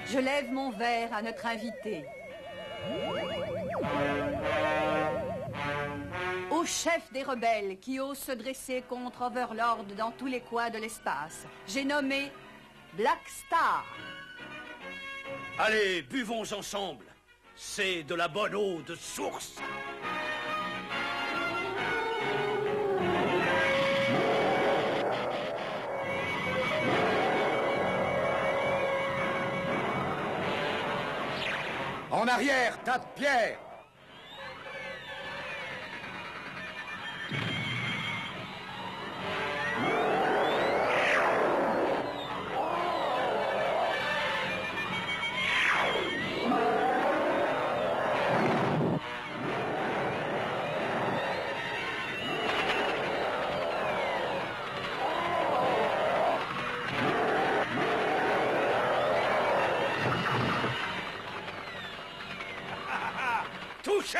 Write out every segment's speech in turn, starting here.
Je lève mon verre à notre invité. Au chef des rebelles qui ose se dresser contre Overlord dans tous les coins de l'espace. J'ai nommé Black Star. Allez, buvons ensemble. C'est de la bonne eau de source. En arrière, tas de pierre! Touché!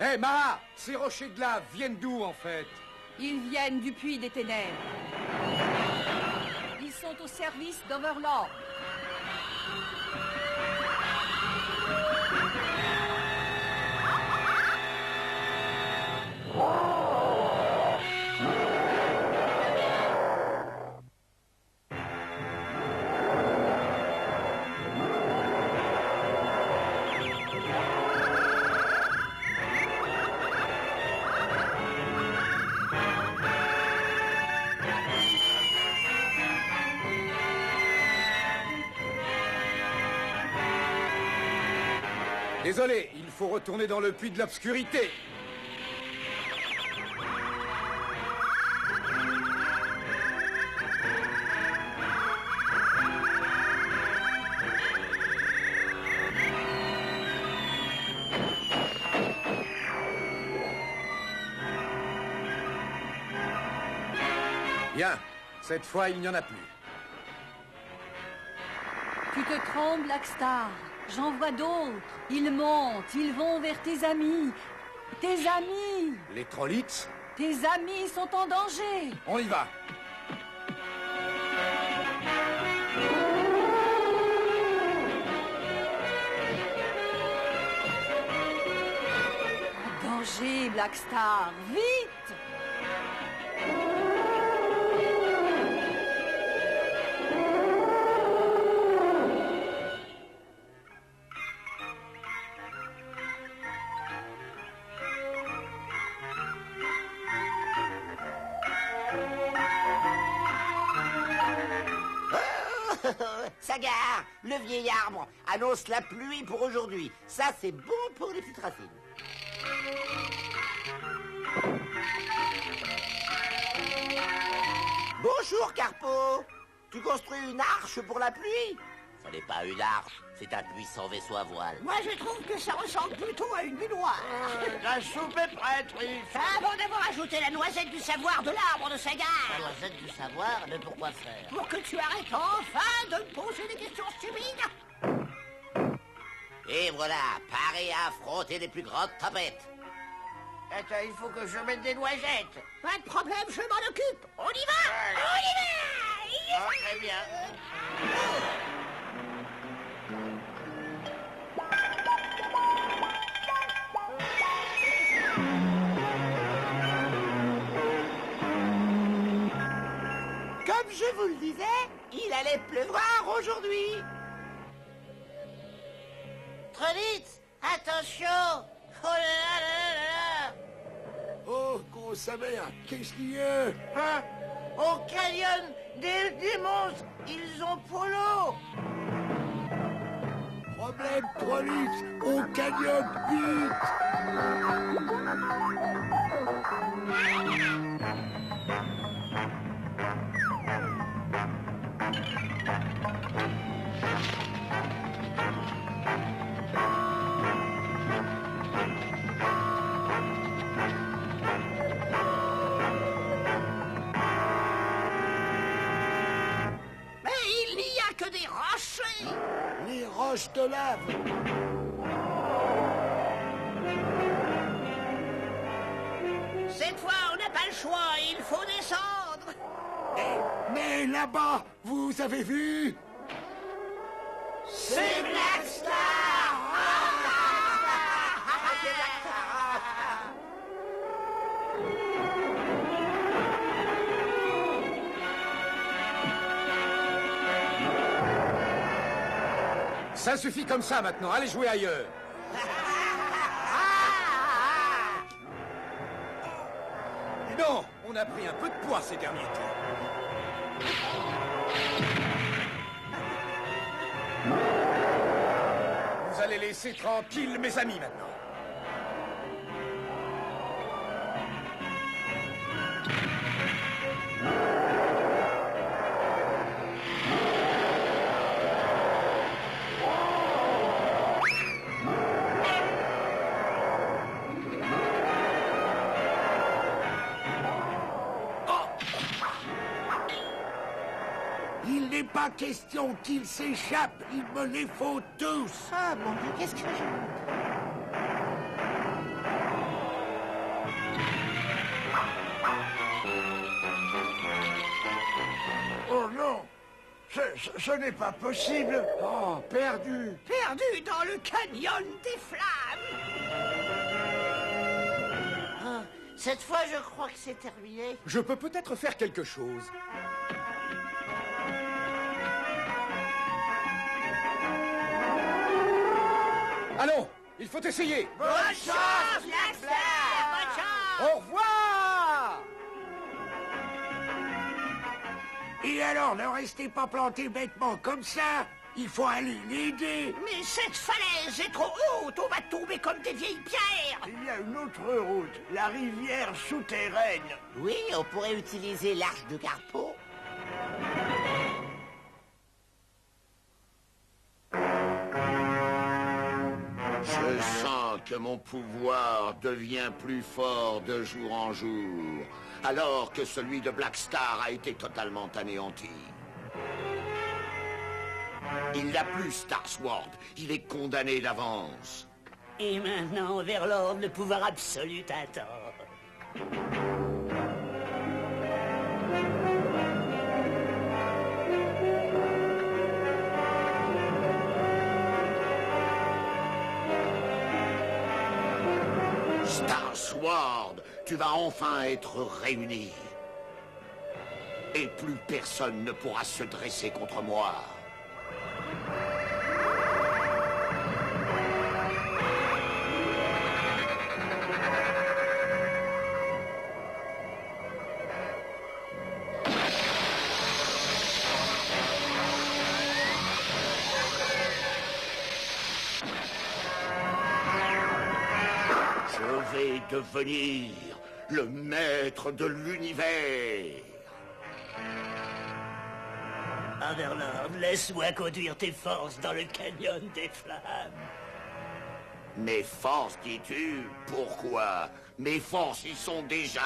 Hé, Mara, ces rochers de lave viennent d'où, en fait? Ils viennent du puits des ténèbres. Ils sont au service d'Overlord. Désolé, il faut retourner dans le puits de l'obscurité. Bien, cette fois, il n'y en a plus. Tu te trompes, Black Star. J'en vois d'autres. Ils montent, ils vont vers tes amis. Tes amis! Les Trollitz? Tes amis sont en danger! On y va! En danger, Black Star! Vite! Sagar, le vieil arbre annonce la pluie pour aujourd'hui. Ça, c'est bon pour les petites racines. Bonjour, Carpo. Tu construis une arche pour la pluie? Ça n'est pas une arche, c'est un puissant vaisseau à voile. Moi, je trouve que ça ressemble plutôt à une baignoire. La soupe est prête, Riff. Avant d'avoir ajouté la noisette du savoir de l'arbre de Sagar. La noisette du savoir, mais pourquoi faire? Pour que tu arrêtes enfin de me poser des questions stupides. Et voilà, paré à affronter les plus grandes tempêtes. Attends, il faut que je mette des noisettes. Pas de problème, je m'en occupe. On y va! On y va! Oh, très bien. Comme je vous le disais, il allait pleuvoir aujourd'hui. Trolitz, attention! Oh là là là là là! Oh, grosse mère, qu'est-ce qu'il y a? Hein? Au canyon des monstres, ils ont polo. Problème, Trollitz, au canyon, vite! roche de lave. Cette fois, on n'a pas le choix, il faut descendre. Mais là-bas, vous avez vu? C'est Black Star. Ça suffit comme ça maintenant, allez jouer ailleurs. Dis donc, on a pris un peu de poids ces derniers temps. Vous allez laisser tranquille mes amis maintenant. Il n'est pas question qu'il s'échappe, il me les faut tous. Ah mon Dieu, qu'est-ce que je... Oh non, ce n'est pas possible. Oh, perdu. Perdu dans le canyon des flammes. Ah, cette fois, je crois que c'est terminé. Je peux peut-être faire quelque chose. Allons, il faut essayer. Bonne chance, Black Star. Bonne chance. Au revoir! Et alors, ne restez pas plantés bêtement comme ça. Il faut aller l'aider. Mais cette falaise est trop haute, on va tomber comme des vieilles pierres. Il y a une autre route, la rivière souterraine. Oui, on pourrait utiliser l'arche de Carpo. Je sens que mon pouvoir devient plus fort de jour en jour, alors que celui de Black Star a été totalement anéanti. Il n'a plus Star Sword, il est condamné d'avance. Et maintenant, Overlord, le pouvoir absolu t'attend. Star Sword, tu vas enfin être réuni. Et plus personne ne pourra se dresser contre moi. Je vais devenir le maître de l'univers. Overlord, laisse-moi conduire tes forces dans le canyon des flammes. Mes forces, dis-tu? Pourquoi? Mes forces y sont déjà.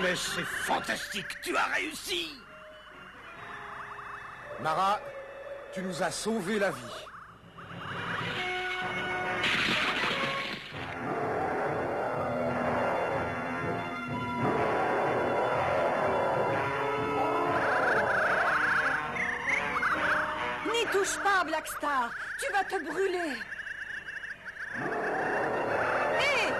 Mais c'est fantastique, tu as réussi! Mara, tu nous as sauvé la vie. N'y touche pas, Black Star. Tu vas te brûler. Hé!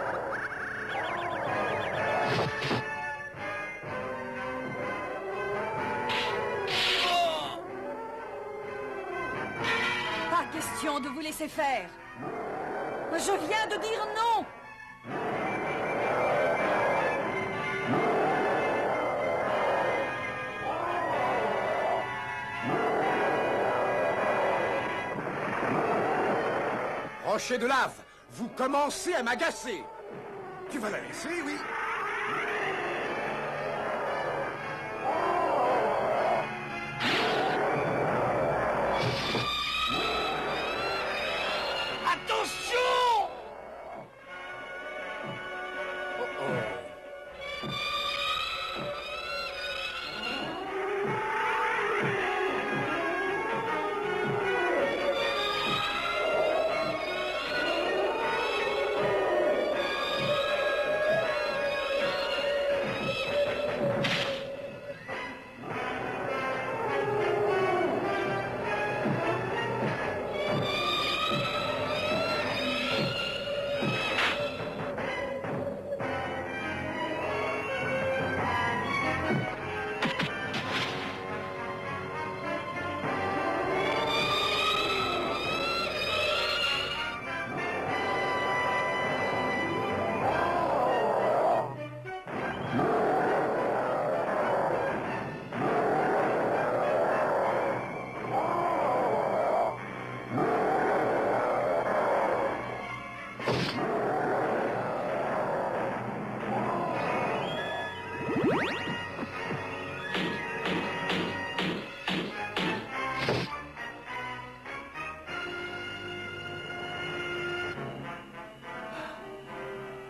Pas question de vous laisser faire. Je viens de dire non. Rocher de lave, vous commencez à m'agacer. Tu vas la laisser, oui?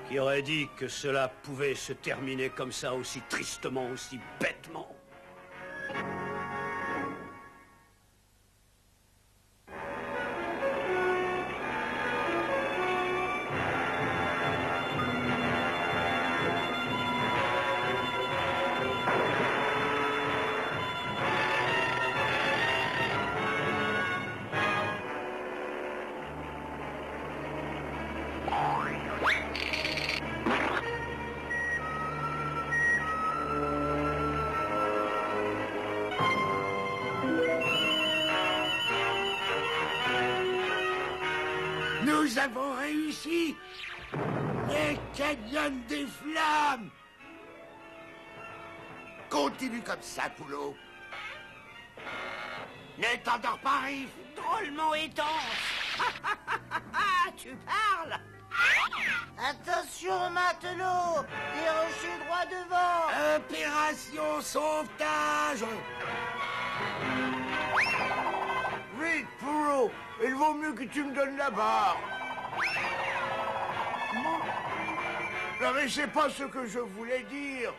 Qui aurait dit que cela pouvait se terminer comme ça, aussi tristement, aussi bêtement? Nous avons réussi! Les canyons des flammes! Continue comme ça, Poulot. Ne t'endors pas, Riff! Drôlement étanche. Tu parles? Attention, matelot! Des rochers droit devant! Opération sauvetage! Vite, Poulot! Il vaut mieux que tu me donnes la barre. Non, mais c'est pas ce que je voulais dire.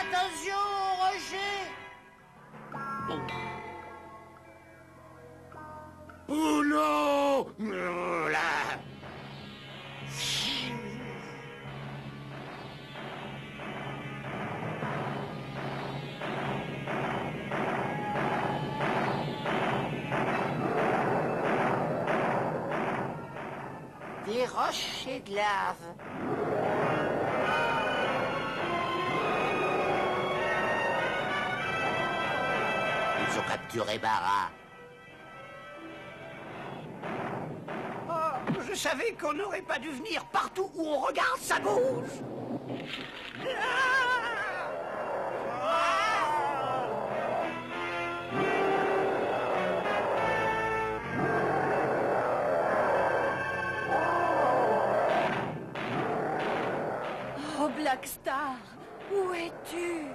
Attention au rocher! Poulot! Là! Des rochers de lave. Ils ont capturé Bara. Oh, je savais qu'on n'aurait pas dû venir. Partout où on regarde, ça bouge. Oh, Black Star, où es-tu?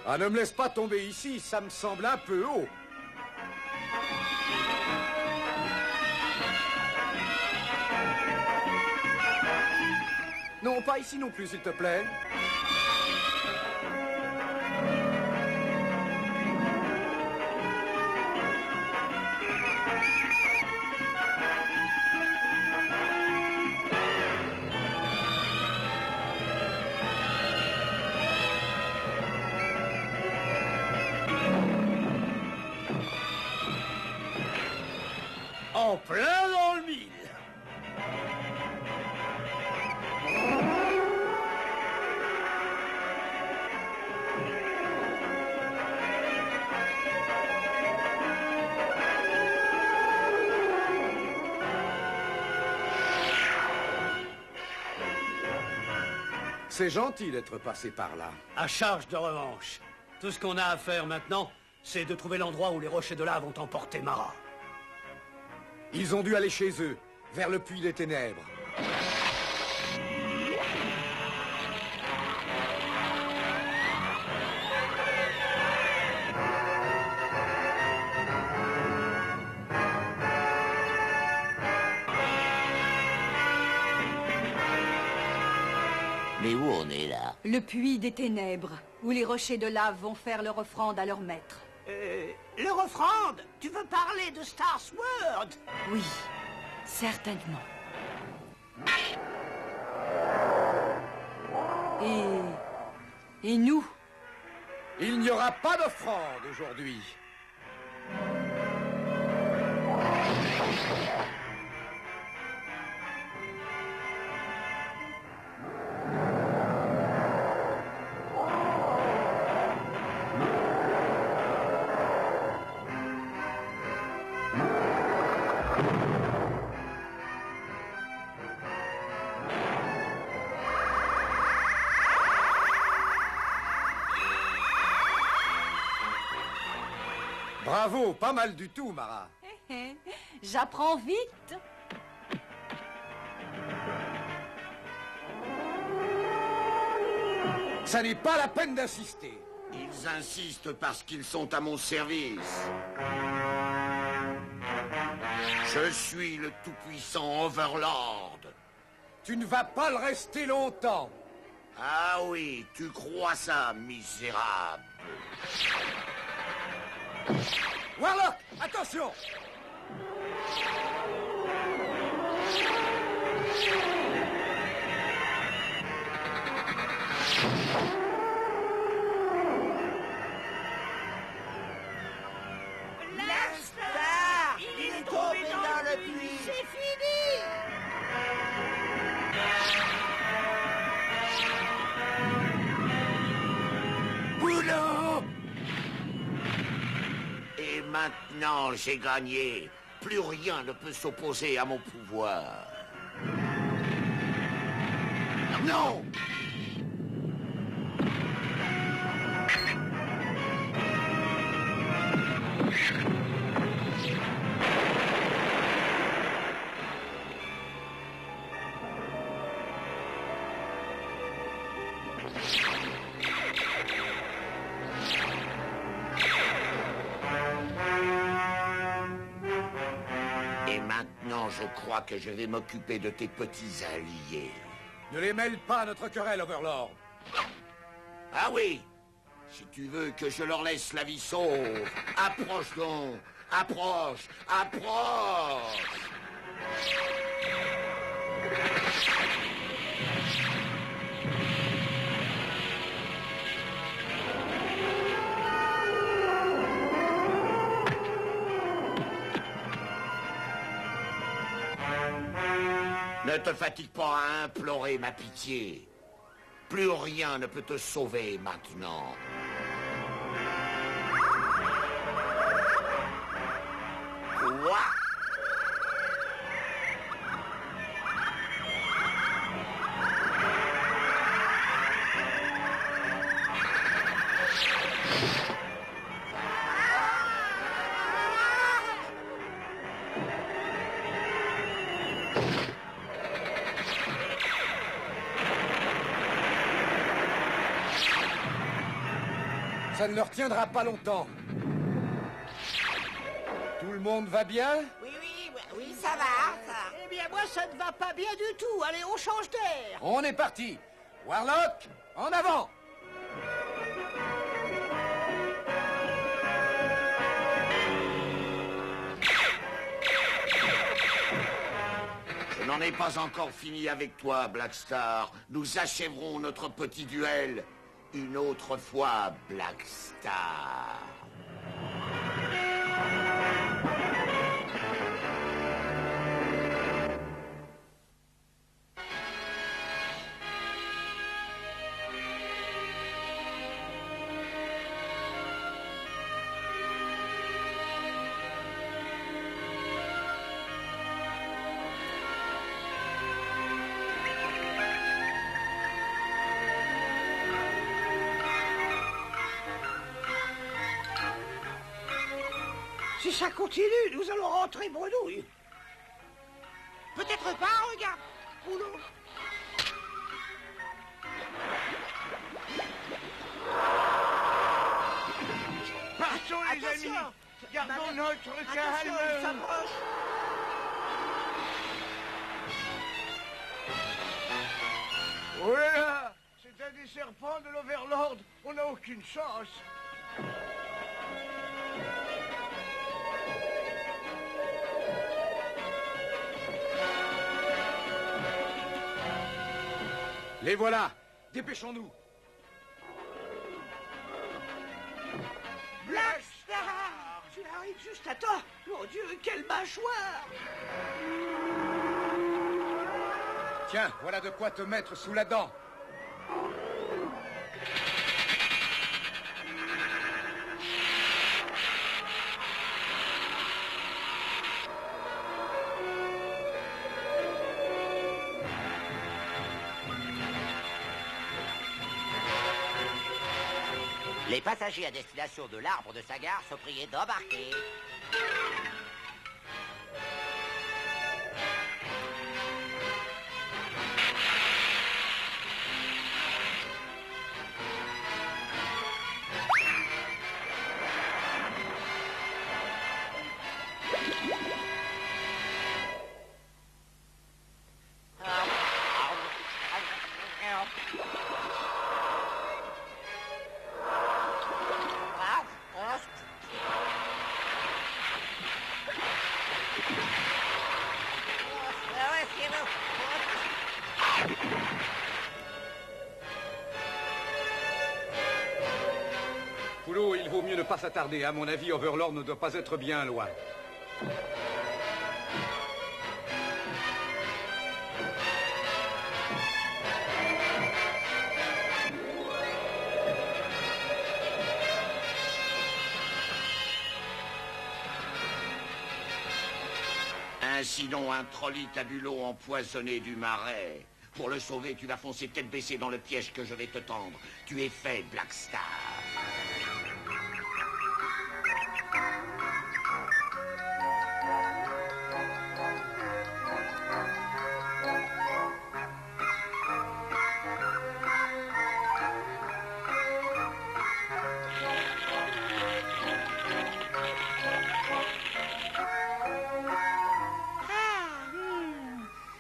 Ah, ne me laisse pas tomber ici, ça me semble un peu haut. Non, pas ici non plus, s'il te plaît. En plein dans le mille. C'est gentil d'être passé par là. À charge de revanche. Tout ce qu'on a à faire maintenant, c'est de trouver l'endroit où les rochers de lave ont emporté Mara. Ils ont dû aller chez eux, vers le puits des ténèbres. Mais où on est là? Le puits des ténèbres, où les rochers de lave vont faire leur offrande à leur maître. Leur offrande? Tu veux parler de Star Sword? Oui, certainement. Et nous? Il n'y aura pas d'offrande aujourd'hui. Bravo, pas mal du tout, Mara. J'apprends vite. Ça n'est pas la peine d'insister. Ils insistent parce qu'ils sont à mon service. Je suis le tout-puissant Overlord. Tu ne vas pas le rester longtemps. Ah oui, tu crois ça, misérable. Warlock, attention! Blackstar! Il est tombé dans le puits. C'est fini! Boulot! Et maintenant, j'ai gagné. Plus rien ne peut s'opposer à mon pouvoir. Non! Et maintenant, je crois que je vais m'occuper de tes petits alliés. Ne les mêle pas à notre querelle, Overlord. Ah oui! Si tu veux que je leur laisse la vie sauve, approche donc! Approche! Approche! Ne te fatigue pas à implorer ma pitié. Plus rien ne peut te sauver maintenant. Quoi? Ça ne leur tiendra pas longtemps. Tout le monde va bien? Oui, ça va, ça. Eh bien, moi, ça ne va pas bien du tout. Allez, on change d'air. On est parti. Warlock, en avant! Je n'en ai pas encore fini avec toi, Blackstar. Nous achèverons notre petit duel une autre fois, Blackstar. Si ça continue, nous allons rentrer bredouille. Peut-être pas, regarde. Boulot. Partons, les Attention. amis. Gardons notre Attention, calme. il s'approche. Oh là là, c'est un des serpents de l'Overlord. On n'a aucune chance. Les voilà. Dépêchons-nous. Blackstar! Tu arrives juste à temps. Mon Dieu, quelle mâchoire! Tiens, voilà de quoi te mettre sous la dent. Les passagers à destination de l'arbre de Sagar sont priés d'embarquer. Poulot, il vaut mieux ne pas s'attarder. À mon avis, Overlord ne doit pas être bien loin. Sinon, un trollite a bu l'eau empoisonnée du marais. Pour le sauver, tu vas foncer tête baissée dans le piège que je vais te tendre. Tu es fait, Black Star.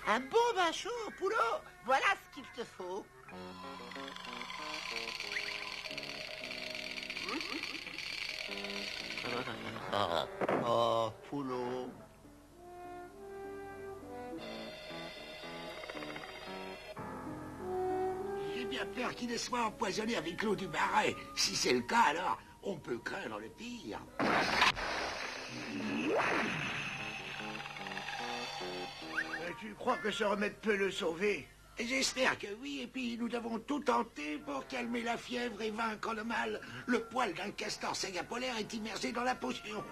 Un bon bain chaud, Poulot. Voilà ce qu'il te faut. Oh, Poulot. J'ai bien peur qu'il ne soit empoisonné avec l'eau du marais. Si c'est le cas, alors on peut craindre le pire. Tu crois que ce remède peut le sauver? J'espère que oui, et puis nous devons tout tenter pour calmer la fièvre et vaincre le mal. Le poil d'un castor sagapolaire est immergé dans la potion.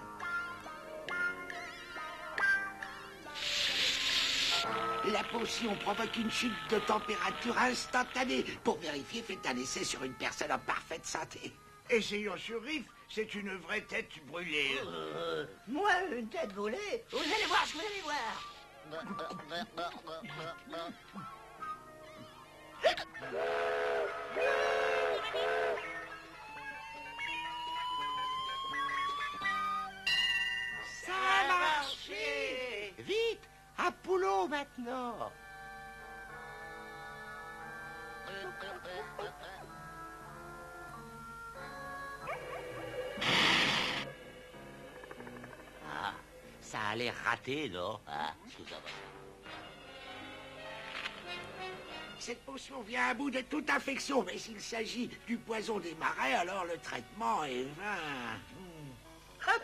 La potion provoque une chute de température instantanée. Pour vérifier, faites un essai sur une personne en parfaite santé. Essayons sur Riff, c'est une vraie tête brûlée. Moi, une tête brûlée? Vous allez voir, vous allez voir. Ça a marché. Vite, à Poulot maintenant. Ah, ça a l'air raté, non? Ah, excusez-moi. Cette potion vient à bout de toute infection, mais s'il s'agit du poison des marais, alors le traitement est vain. Hop.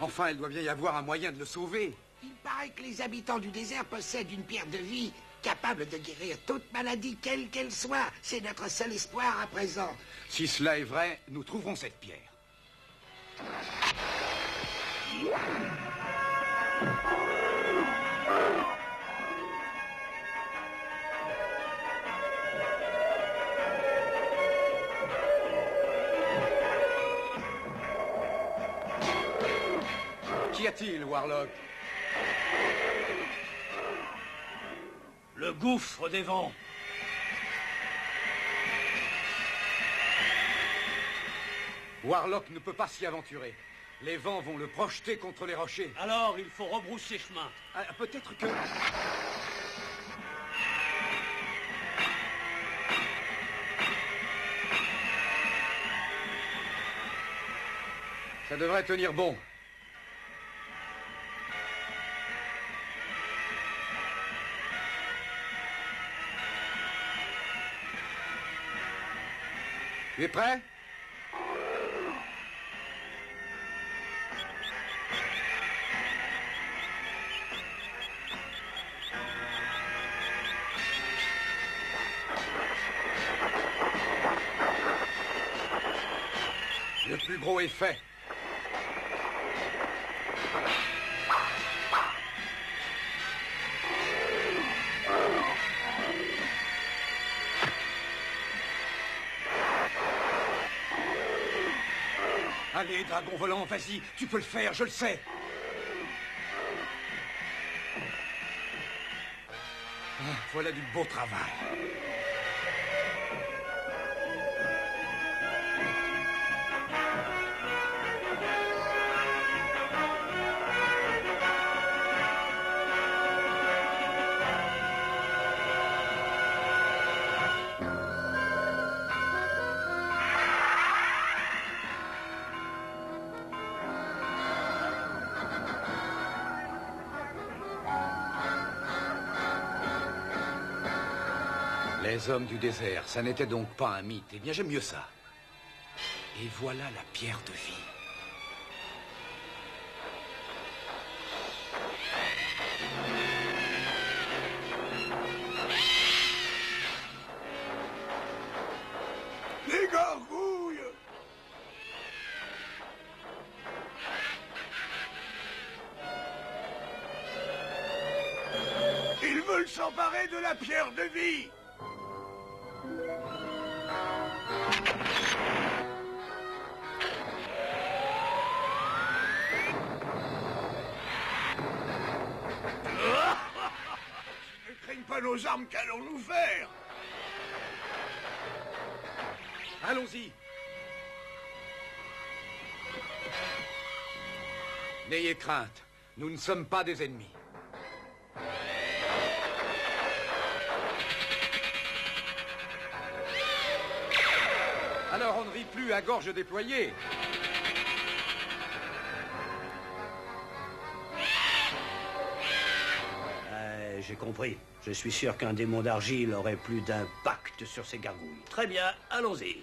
Enfin, il doit bien y avoir un moyen de le sauver. Il paraît que les habitants du désert possèdent une pierre de vie capable de guérir toute maladie, quelle qu'elle soit. C'est notre seul espoir à présent. Si cela est vrai, nous trouverons cette pierre. Qu'y a-t-il, Warlock? Le gouffre des vents. Warlock ne peut pas s'y aventurer. Les vents vont le projeter contre les rochers. Alors, il faut rebrousser chemin. Ah, peut-être que... Ça devrait tenir bon. Tu es prêt? Le plus gros est fait. Allez, dragon volant, vas-y, tu peux le faire, je le sais. Ah, voilà du beau travail. Les hommes du désert, ça n'était donc pas un mythe. Eh bien, j'aime mieux ça. Et voilà la pierre de vie. Les gargouilles! Ils veulent s'emparer de la pierre de vie! Ne craignent pas nos armes, qu'allons-nous faire? Allons-y. N'ayez crainte, nous ne sommes pas des ennemis. Alors on ne rit plus à gorge déployée. J'ai compris. Je suis sûr qu'un démon d'argile aurait plus d'impact sur ces gargouilles. Très bien, allons-y.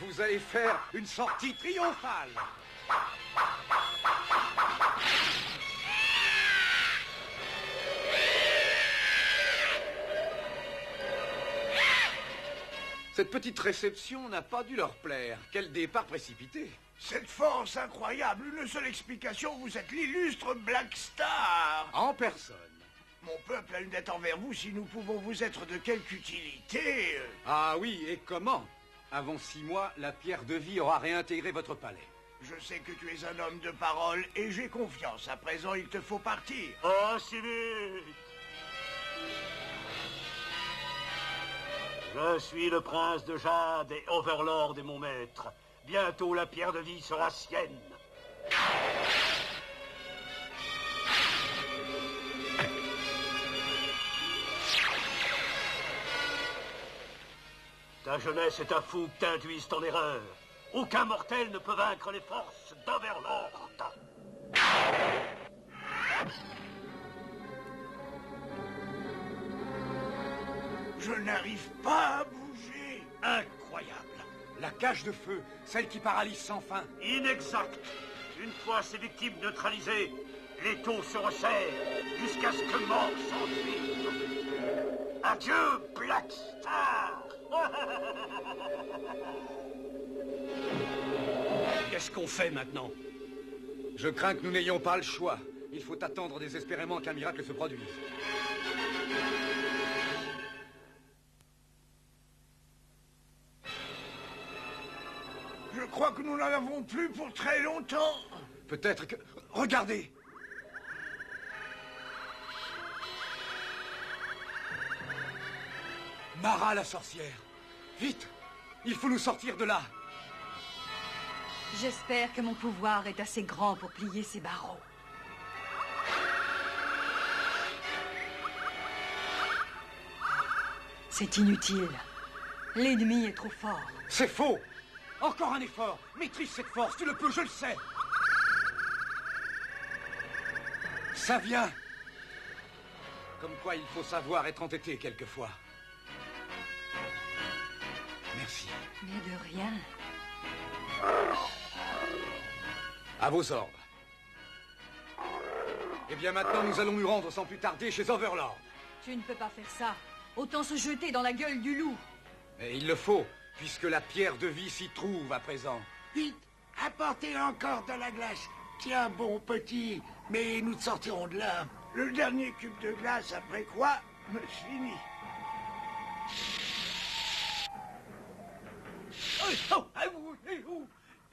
Vous allez faire une sortie triomphale. Cette petite réception n'a pas dû leur plaire. Quel départ précipité. Cette force incroyable, une seule explication, vous êtes l'illustre Black Star. En personne. Mon peuple a une dette envers vous, si nous pouvons vous être de quelque utilité. Ah oui, et comment? Avant 6 mois, la pierre de vie aura réintégré votre palais. Je sais que tu es un homme de parole et j'ai confiance. À présent, il te faut partir. Oh, si vite! Je suis le prince de Jade et Overlord est mon maître. Bientôt la pierre de vie sera sienne. Ta jeunesse est un fou que t'induisent en erreur. Aucun mortel ne peut vaincre les forces d'Overlord. Je n'arrive pas à bouger. Incroyable. La cage de feu, celle qui paralyse sans fin. Inexact. Une fois ses victimes neutralisées, l'étau se resserre jusqu'à ce que mort s'ensuive. Adieu, Black Star. Qu'est-ce qu'on fait maintenant? Je crains que nous n'ayons pas le choix. Il faut attendre désespérément qu'un miracle se produise. Je crois que nous n'en avons plus pour très longtemps. Peut-être que... Regardez! Mara la sorcière! Vite! Il faut nous sortir de là! J'espère que mon pouvoir est assez grand pour plier ces barreaux. C'est inutile. L'ennemi est trop fort. C'est faux! Encore un effort! Maîtrise cette force, tu le peux, je le sais! Ça vient! Comme quoi il faut savoir être entêté quelquefois. Merci. Mais de rien. À vos ordres. Eh bien maintenant, nous allons nous rendre sans plus tarder chez Overlord. Tu ne peux pas faire ça. Autant se jeter dans la gueule du loup. Mais il le faut, puisque la pierre de vie s'y trouve à présent. Vite, apportez encore de la glace. Tiens, bon petit, mais nous te sortirons de là. Le dernier cube de glace après quoi me finit.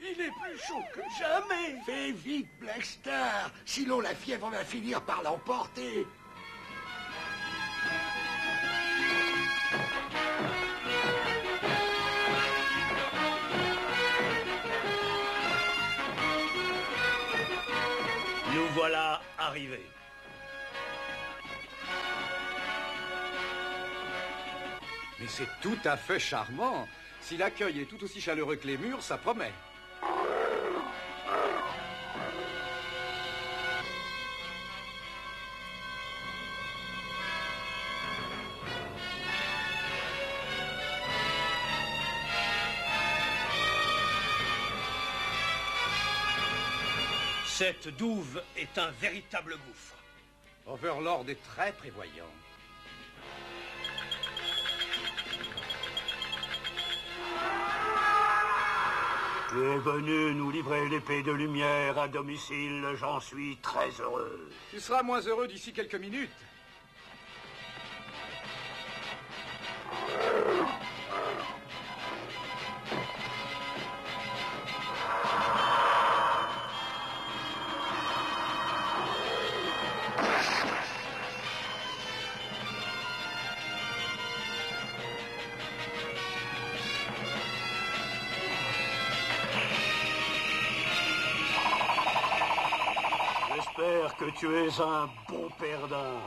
Il est plus chaud que jamais. Fais vite, Black Star, sinon la fièvre va finir par l'emporter. Nous voilà arrivés. Mais c'est tout à fait charmant. Si l'accueil est tout aussi chaleureux que les murs, ça promet. Cette douve est un véritable gouffre. Overlord est très prévoyant. Tu es venu nous livrer l'épée de lumière à domicile, j'en suis très heureux. Tu seras moins heureux d'ici quelques minutes. J'espère que tu es un bon perdant.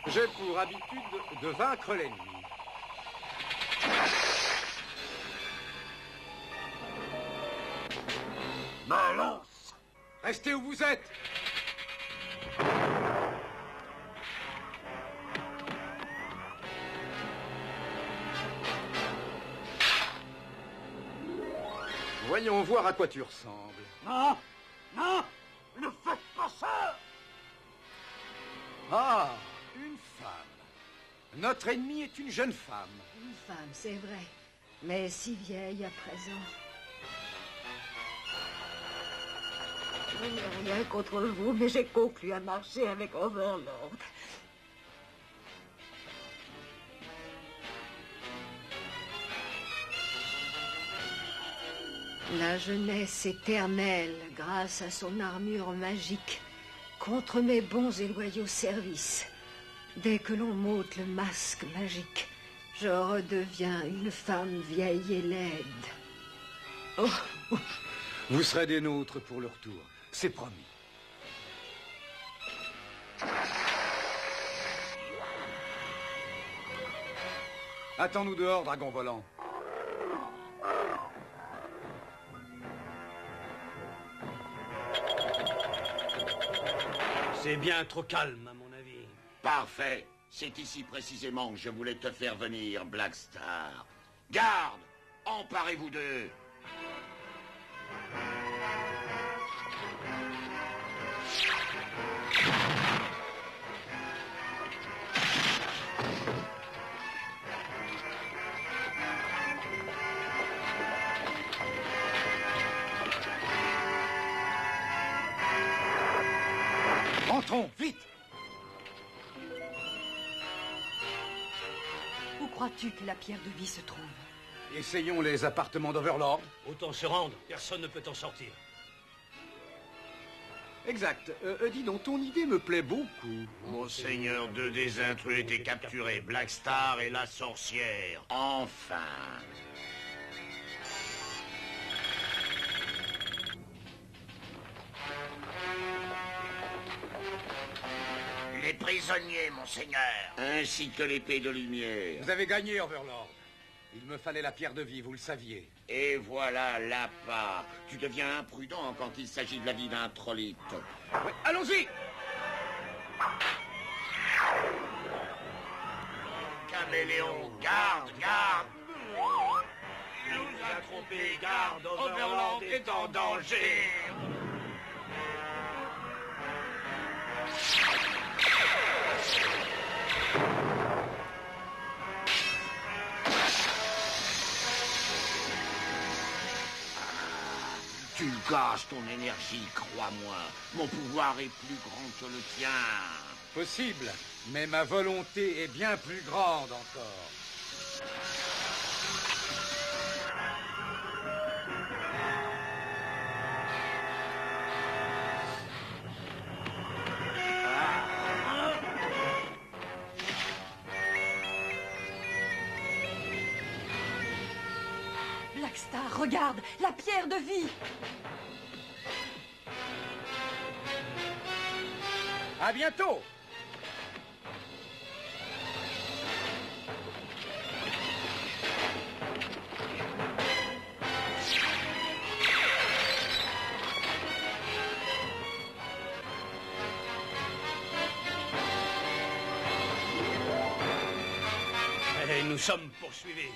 J'ai pour habitude de vaincre l'ennemi. Balance! Restez où vous êtes! Voyons voir à quoi tu ressembles. Non! Non! Ne faites pas ça! Ah, une femme. Notre ennemi est une jeune femme. Une femme, c'est vrai, mais si vieille à présent. Je n'ai rien contre vous, mais j'ai conclu à marcher avec Overlord. La jeunesse éternelle, grâce à son armure magique, contre mes bons et loyaux services. Dès que l'on m'ôte le masque magique, je redeviens une femme vieille et laide. Oh. Vous serez des nôtres pour le retour, c'est promis. Attends-nous dehors, dragon volant. C'est bien trop calme, à mon avis. Parfait. C'est ici précisément que je voulais te faire venir, Black Star. Garde! Emparez-vous d'eux! Entrons, vite! Où crois-tu que la pierre de vie se trouve? Essayons les appartements d'Overlord. Autant se rendre, personne ne peut en sortir. Exact. Dis donc, ton idée me plaît beaucoup. Monseigneur, deux des intrus étaient capturés. Black Star et la sorcière. Enfin. Les prisonniers, monseigneur. Ainsi que l'épée de lumière. Vous avez gagné, Overlord. Il me fallait la pierre de vie, vous le saviez. Et voilà l'appât. Tu deviens imprudent quand il s'agit de la vie d'un trollite. Ouais, allons-y! Caméléon, garde, garde! Il nous a trompé, garde, Overlord est en danger! Tu gages ton énergie, crois-moi. Mon pouvoir est plus grand que le tien. Possible, mais ma volonté est bien plus grande encore. Blackstar, regarde, la pierre de vie. À bientôt! Et nous sommes poursuivis.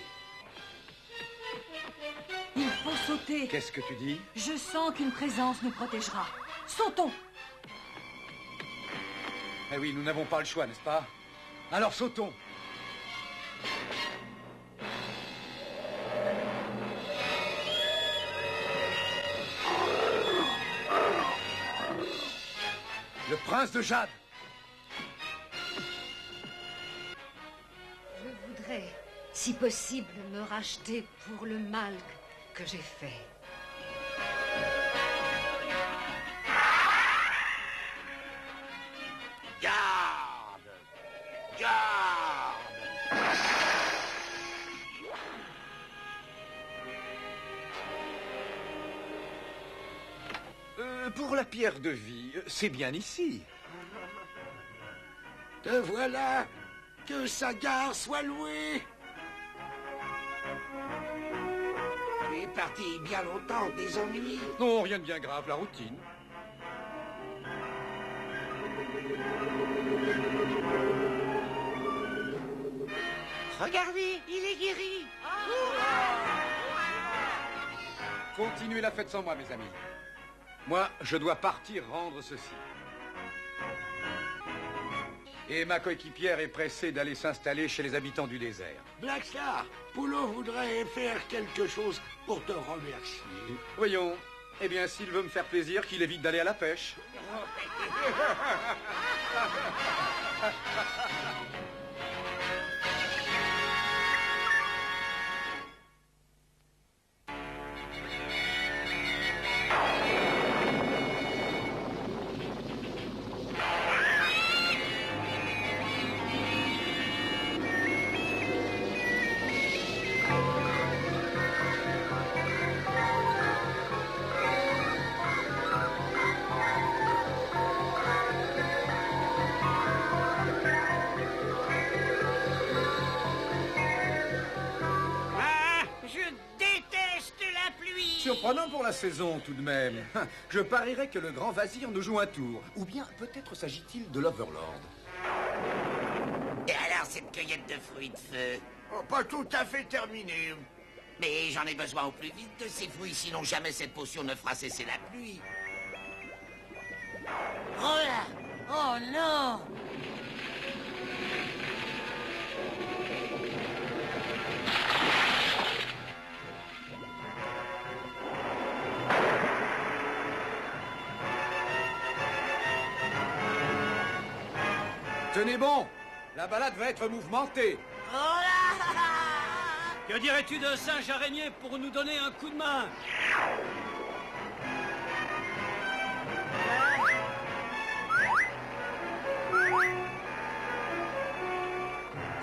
Il faut sauter. Qu'est-ce que tu dis? Je sens qu'une présence nous protégera. Sautons. Eh oui, nous n'avons pas le choix, n'est-ce pas? Alors sautons! Le prince de Jade! Je voudrais, si possible, me racheter pour le mal que j'ai fait. Garde! Garde! Pour la pierre de vie, c'est bien ici. Te voilà! Que sa gare soit louée! Tu es parti bien longtemps, des ennuis. Non, rien de bien grave, la routine. Regardez, il est guéri. Continuez la fête sans moi, mes amis. Moi, je dois partir rendre ceci. Et ma coéquipière est pressée d'aller s'installer chez les habitants du désert. Blackstar, Poulot voudrait faire quelque chose pour te remercier. Voyons. Eh bien, s'il veut me faire plaisir, qu'il évite d'aller à la pêche. Surprenant pour la saison, tout de même. Je parierais que le grand vazir nous joue un tour. Ou bien, peut-être s'agit-il de l'Overlord. Et alors, cette cueillette de fruits de feu? Oh, pas tout à fait terminé. Mais j'en ai besoin au plus vite de ces fruits, sinon jamais cette potion ne fera cesser la pluie. Oh là! Oh non! Tenez bon, la balade va être mouvementée. Oh là! Que dirais-tu d'un singe araignée pour nous donner un coup de main?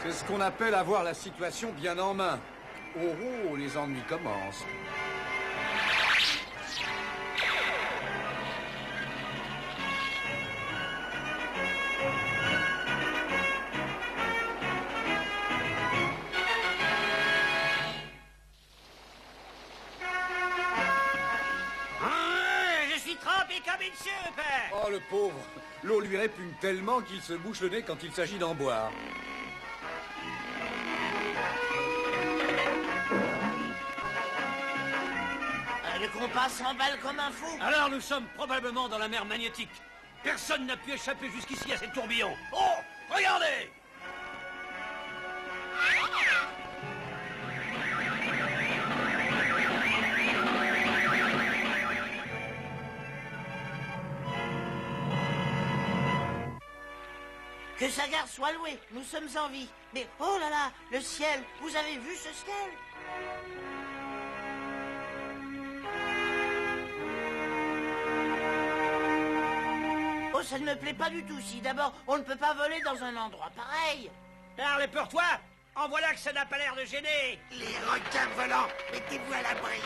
C'est ce qu'on appelle avoir la situation bien en main. Oh oh, les ennuis commencent. Oh, le pauvre. L'eau lui répugne tellement qu'il se bouche le nez quand il s'agit d'en boire. Le compas s'emballe comme un fou. Alors nous sommes probablement dans la mer magnétique. Personne n'a pu échapper jusqu'ici à ces tourbillons. Oh, regardez! Que Sagar soit loué, nous sommes en vie. Mais oh là là, le ciel, vous avez vu ce ciel? Oh, ça ne me plaît pas du tout. Si d'abord, on ne peut pas voler dans un endroit pareil. Parle pour toi. En voilà que ça n'a pas l'air de gêner. Les requins volants, mettez-vous à l'abri.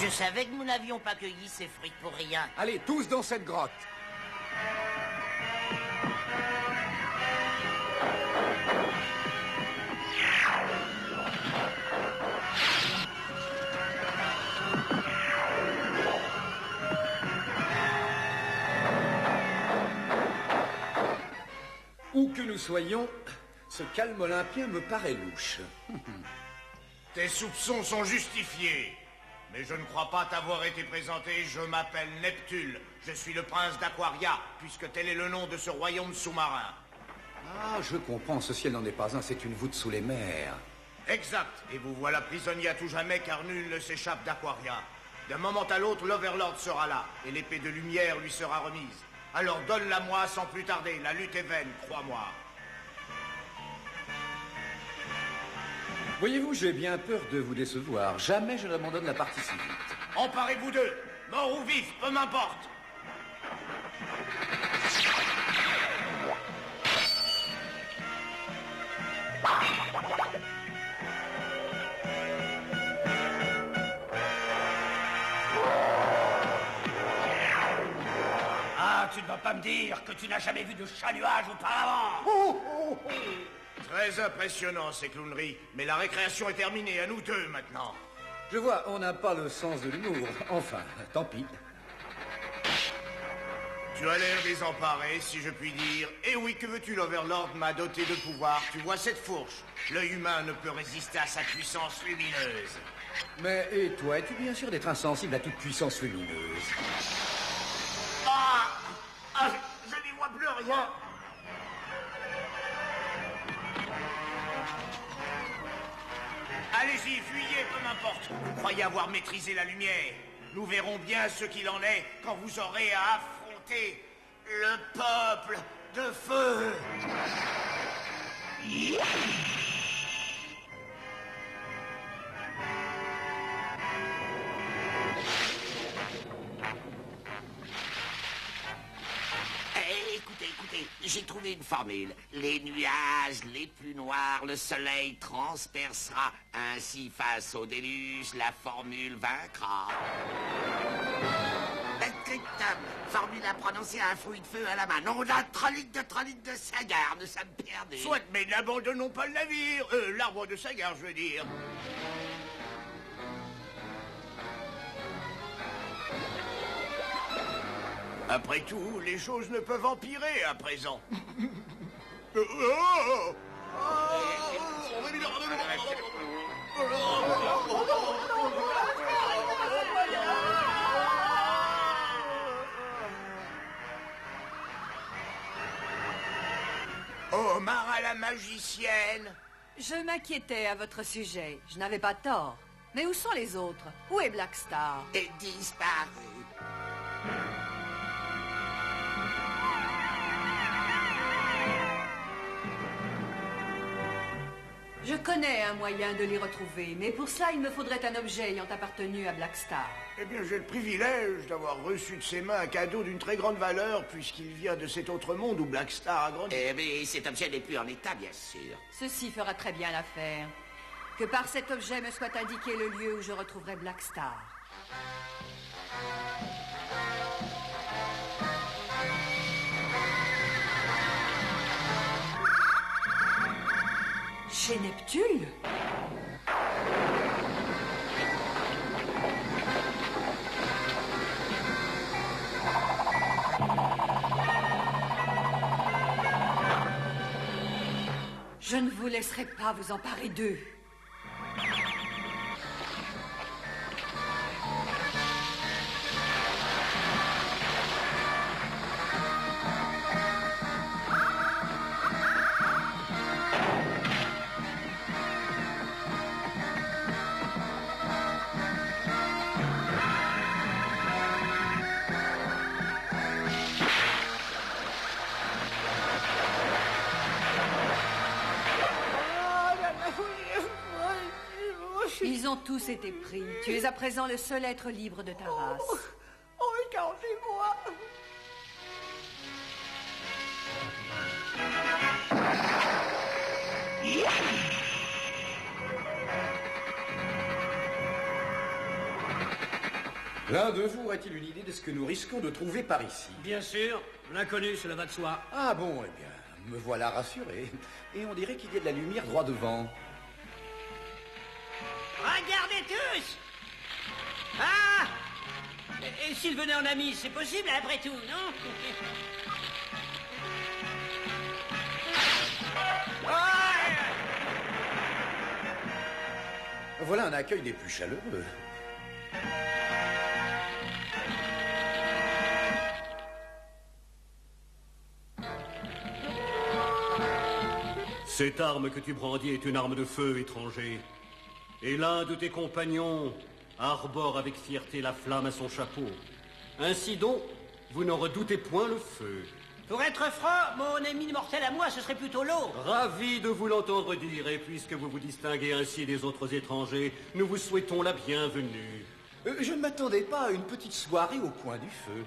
Je savais que nous n'avions pas cueilli ces fruits pour rien. Allez, tous dans cette grotte. Où que nous soyons, ce calme olympien me paraît louche. Tes soupçons sont justifiés. Mais je ne crois pas t'avoir été présenté. Je m'appelle Neptune. Je suis le prince d'Aquaria, puisque tel est le nom de ce royaume sous-marin. Ah, je comprends. Ce ciel n'en est pas un, c'est une voûte sous les mers. Exact. Et vous voilà prisonnier à tout jamais, car nul ne s'échappe d'Aquaria. D'un moment à l'autre, l'Overlord sera là, et l'épée de lumière lui sera remise. Alors donne-la-moi sans plus tarder. La lutte est vaine, crois-moi. Voyez-vous, j'ai bien peur de vous décevoir. Jamais je n'abandonne la partie si vite. Emparez-vous d'eux. Mort ou vif, peu m'importe. Ah, tu ne vas pas me dire que tu n'as jamais vu de chat-nuage auparavant. Très impressionnant, ces clowneries. Mais la récréation est terminée, à nous deux, maintenant. Je vois, on n'a pas le sens de l'humour. Enfin, tant pis. Tu as l'air désemparé, si je puis dire. Et oui, que veux-tu, l'Overlord m'a doté de pouvoir. Tu vois cette fourche? L'œil humain ne peut résister à sa puissance lumineuse. Mais, et toi, es-tu bien sûr d'être insensible à toute puissance lumineuse? Je n'y vois plus rien. Allez-y, fuyez, peu m'importe. Vous croyez avoir maîtrisé la lumière. Nous verrons bien ce qu'il en est quand vous aurez à affronter le peuple de feu. Écoutez, j'ai trouvé une formule. Les nuages les plus noirs, le soleil transpercera. Ainsi, face au déluge, la formule vaincra. Scriptum, formule à prononcer un fruit de feu à la main. Non, d'un trolite de Sagar, nous sommes perdus. Soit, mais n'abandonnons pas le navire. L'arbre de Sagar, je veux dire. Après tout, les choses ne peuvent empirer à présent. Oh, Mara la magicienne! Je m'inquiétais à votre sujet. Je n'avais pas tort. Mais où sont les autres? Où est Black Star? Et disparu. Je connais un moyen de les retrouver, mais pour cela, il me faudrait un objet ayant appartenu à Black Star. Eh bien, j'ai le privilège d'avoir reçu de ses mains un cadeau d'une très grande valeur, puisqu'il vient de cet autre monde où Black Star a grandi. Eh bien, cet objet n'est plus en état, bien sûr. Ceci fera très bien l'affaire. Que par cet objet me soit indiqué le lieu où je retrouverai Black Star. chez Neptune? Je ne vous laisserai pas vous emparer d'eux. Ils ont tous été pris. Tu es à présent le seul être libre de ta race. Regardez-moi. L'un de vous aurait-il une idée de ce que nous risquons de trouver par ici? Bien sûr, l'inconnu, cela va de soi. Ah bon, eh bien, me voilà rassuré. Et on dirait qu'il y a de la lumière droit devant. Regardez tous. Ah! Et s'il venait en ami, c'est possible après tout, non? Voilà un accueil des plus chaleureux. Cette arme que tu brandis est une arme de feu, étranger. Et l'un de tes compagnons arbore avec fierté la flamme à son chapeau. Ainsi donc, vous n'en redoutez point le feu. Pour être franc, mon ami mortel à moi, ce serait plutôt l'eau. Ravi de vous l'entendre dire, et puisque vous vous distinguez ainsi des autres étrangers, nous vous souhaitons la bienvenue. Je ne m'attendais pas à une petite soirée au coin du feu.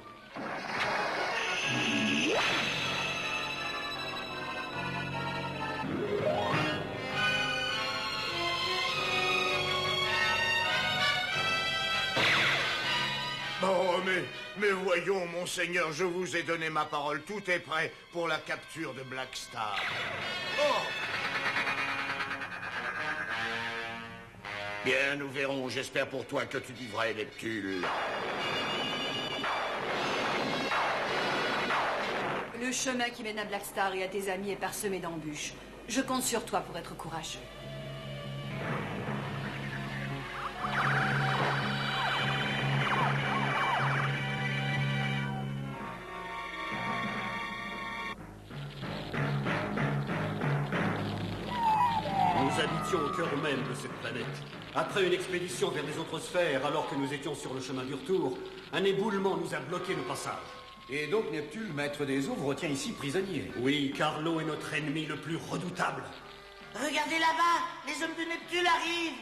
Oh, mais voyons, monseigneur, je vous ai donné ma parole. Tout est prêt pour la capture de Black Star. Oh! Bien, nous verrons. J'espère pour toi que tu dis vrai, Neptune. Le chemin qui mène à Black Star et à tes amis est parsemé d'embûches. Je compte sur toi pour être courageux. Nous habitions au cœur même de cette planète. Après une expédition vers les autres sphères, alors que nous étions sur le chemin du retour, un éboulement nous a bloqué le passage. Et donc Neptune, maître des eaux, vous retient ici prisonnier. Oui, car l'eau est notre ennemi le plus redoutable. Regardez là-bas, les hommes de Neptune arrivent.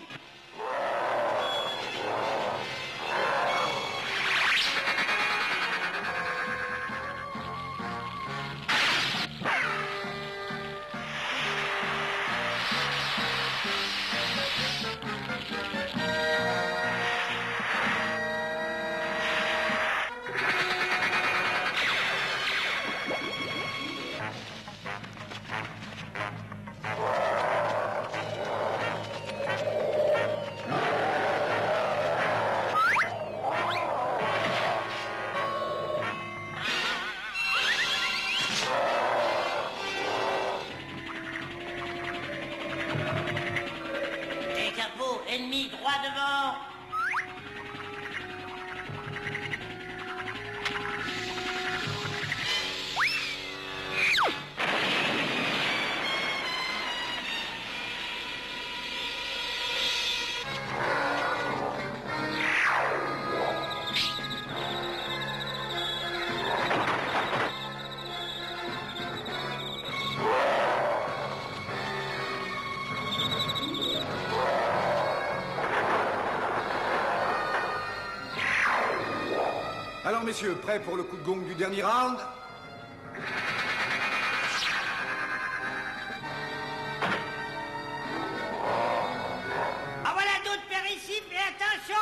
Et capot, ennemi, droit devant. Alors messieurs, prêts pour le coup de gong du dernier round? Ah voilà d'autres périssifs, mais attention.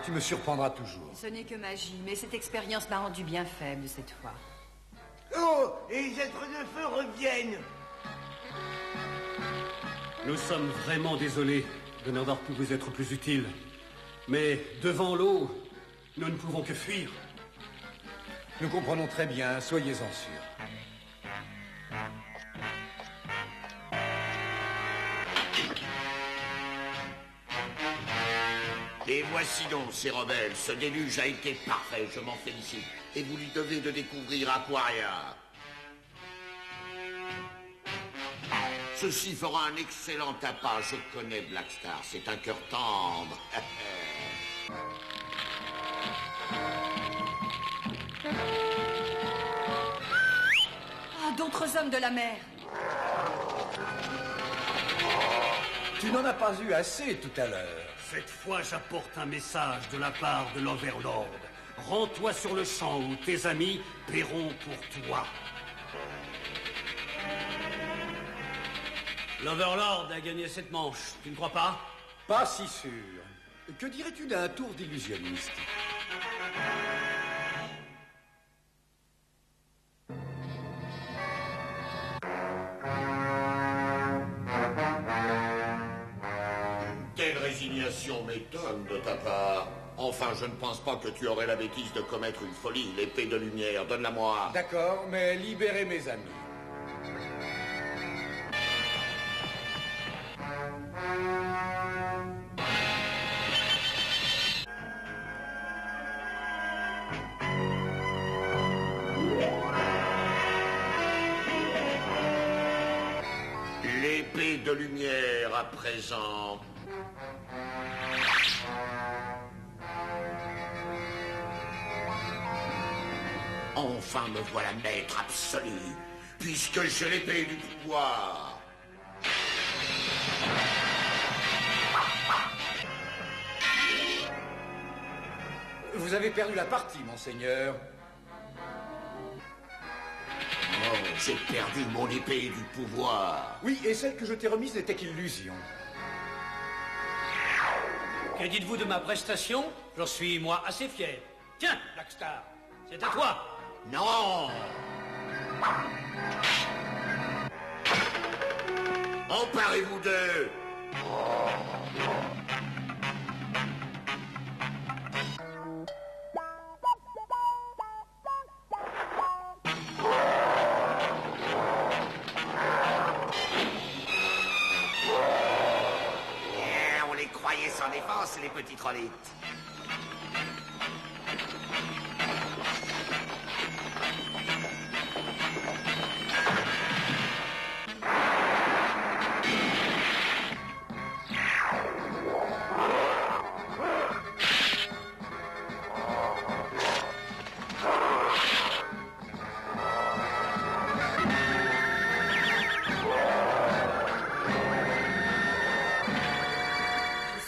Tu me surprendras toujours. Ce n'est que magie, mais cette expérience m'a rendu bien faible cette fois. Oh, et les êtres de feu reviennent. Nous sommes vraiment désolés de n'avoir pu vous être plus utiles. Mais devant l'eau, nous ne pouvons que fuir. Nous comprenons très bien, soyez-en sûrs. Et voici donc ces rebelles. Ce déluge a été parfait, je m'en félicite. Et vous lui devez de découvrir Aquaria. Ceci fera un excellent tapas. Je connais Blackstar, c'est un cœur tendre. Ah, d'autres hommes de la mer. Tu n'en as pas eu assez tout à l'heure. Cette fois, j'apporte un message de la part de l'Overlord. Rends-toi sur le champ où tes amis paieront pour toi. L'Overlord a gagné cette manche, tu ne crois pas? Pas si sûr. Que dirais-tu d'un tour d'illusionniste? Telle résignation m'étonne de ta part. Enfin, je ne pense pas que tu aurais la bêtise de commettre une folie. L'épée de lumière, donne-la-moi. D'accord, mais libérez mes amis. L'épée de lumière à présent. Enfin me voilà maître absolu, puisque j'ai l'épée du pouvoir. Vous avez perdu la partie, monseigneur. Oh, j'ai perdu mon épée du pouvoir. Oui, et celle que je t'ai remise n'était qu'illusion. Que dites-vous de ma prestation? J'en suis, moi, assez fier. Tiens, Blackstar, c'est à toi. Non! Emparez-vous d'eux! On les croyait sans défense, les petits trollites.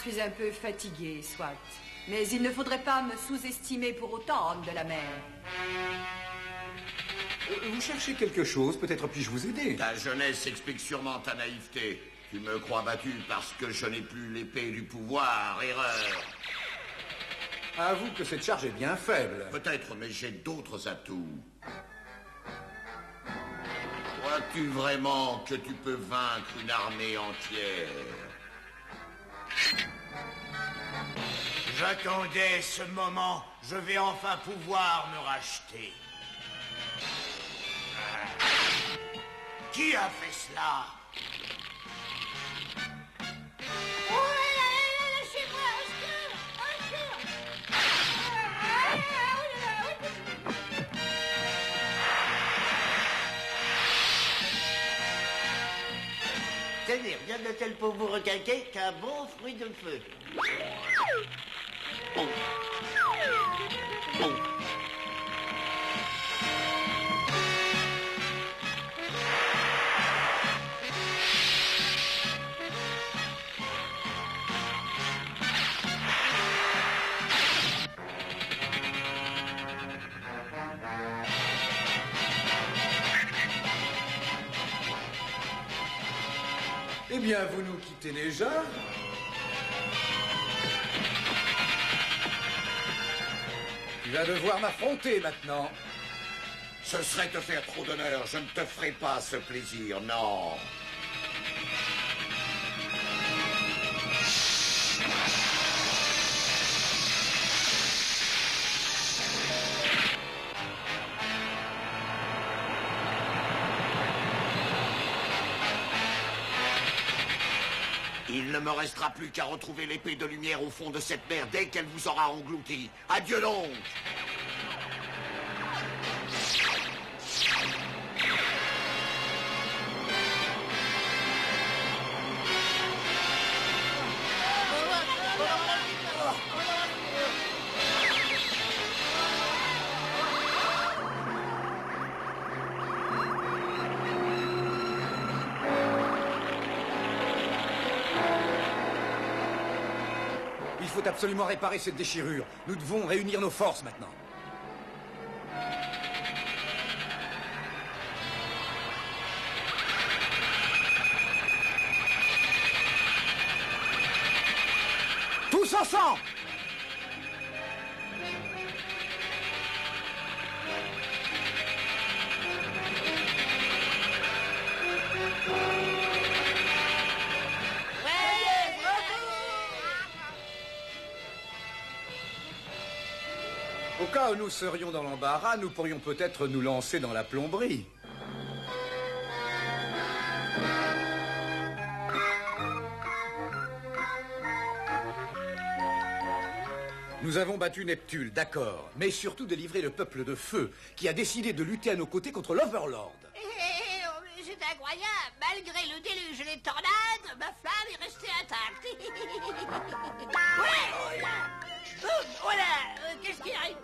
Je suis un peu fatiguée, soit. Mais il ne faudrait pas me sous-estimer pour autant, homme de la mer. Vous cherchez quelque chose? Peut-être puis-je vous aider? Ta jeunesse explique sûrement ta naïveté. Tu me crois battu parce que je n'ai plus l'épée du pouvoir. Erreur. Avoue que cette charge est bien faible. Peut-être, mais j'ai d'autres atouts. Crois-tu vraiment que tu peux vaincre une armée entière? J'attendais ce moment. Je vais enfin pouvoir me racheter. Qui a fait cela? Oh là là, lâchez-moi, au secours, au secours. Tenez, rien de tel pour vous requinquer qu'un bon fruit de feu. Oh. Oh. Eh bien, vous nous quittez déjà? Tu vas devoir m'affronter maintenant. Ce serait te faire trop d'honneur. Je ne te ferai pas ce plaisir, non. Il ne me restera plus qu'à retrouver l'épée de lumière au fond de cette mer dès qu'elle vous aura englouti. Adieu donc! Il faut absolument réparer cette déchirure. Nous devons réunir nos forces maintenant. Tous ensemble! Au cas où nous serions dans l'embarras, nous pourrions peut-être nous lancer dans la plomberie. Nous avons battu Neptune, d'accord, mais surtout délivré le peuple de feu, qui a décidé de lutter à nos côtés contre l'Overlord. C'est incroyable. Malgré le déluge et les tornades, ma flamme est restée intacte. Voilà. Qu'est-ce qui arrive?